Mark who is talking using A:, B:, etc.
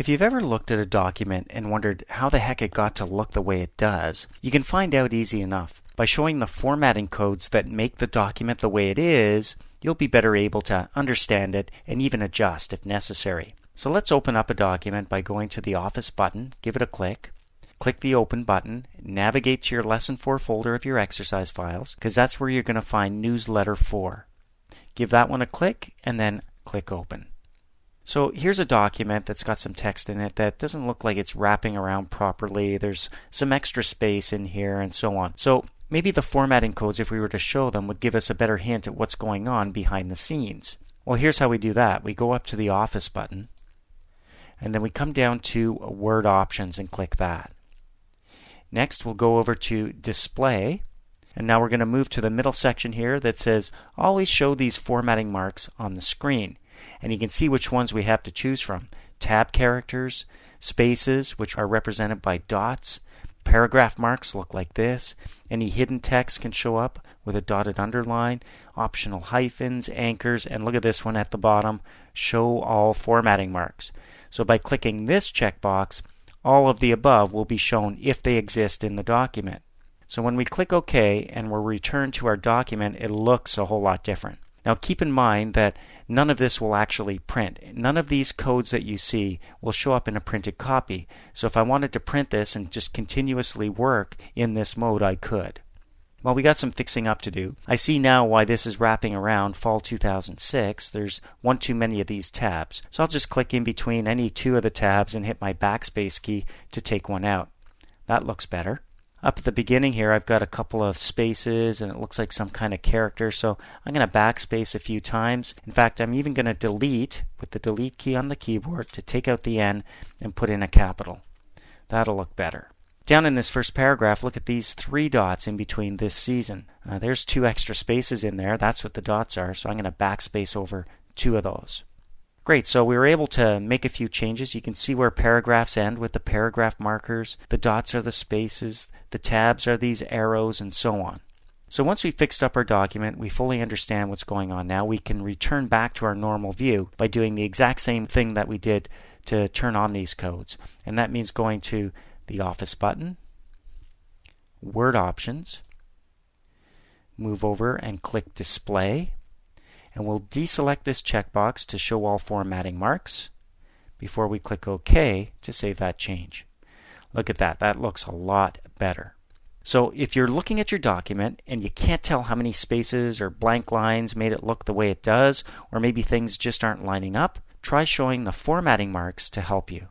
A: If you've ever looked at a document and wondered how the heck it got to look the way it does, you can find out easy enough. By showing the formatting codes that make the document the way it is, you'll be better able to understand it and even adjust if necessary. So let's open up a document by going to the Office button, give it a click. Click the Open button, navigate to your Lesson 4 folder of your exercise files, because that's where you're going to find Newsletter 4. Give that one a click, and then click Open. So here's a document that's got some text in it that doesn't look like it's wrapping around properly. There's some extra space in here and so on. So maybe the formatting codes, if we were to show them, would give us a better hint at what's going on behind the scenes. Well, here's how we do that. We go up to the Office button, and then we come down to Word Options and click that. Next, we'll go over to Display, and now we're going to move to the middle section here that says always show these formatting marks on the screen. And you can see which ones we have to choose from. Tab characters, spaces, which are represented by dots, paragraph marks look like this, any hidden text can show up with a dotted underline, optional hyphens, anchors, and look at this one at the bottom, show all formatting marks. So by clicking this checkbox, all of the above will be shown if they exist in the document. So when we click OK and we're returned to our document, it looks a whole lot different. Now keep in mind that none of this will actually print. None of these codes that you see will show up in a printed copy. So if I wanted to print this and just continuously work in this mode, I could. Well, we got some fixing up to do. I see now why this is wrapping around Fall 2006. There's one too many of these tabs. So I'll just click in between any two of the tabs and hit my backspace key to take one out. That looks better. Up at the beginning here, I've got a couple of spaces and it looks like some kind of character. So I'm going to backspace a few times. In fact, I'm even going to delete with the delete key on the keyboard to take out the N and put in a capital. That'll look better. Down in this first paragraph, look at these 3 dots in between this season. There's 2 extra spaces in there. That's what the dots are. So I'm going to backspace over 2 of those. Great, so we were able to make a few changes. You can see where paragraphs end with the paragraph markers. The dots are the spaces. The tabs are these arrows and so on. So once we fixed up our document, we fully understand what's going on now. We can return back to our normal view by doing the exact same thing that we did to turn on these codes. And that means going to the Office button, Word Options, move over and click Display, and we'll deselect this checkbox to show all formatting marks before we click OK to save that change. Look at that. That looks a lot better. So if you're looking at your document and you can't tell how many spaces or blank lines made it look the way it does, or maybe things just aren't lining up, try showing the formatting marks to help you.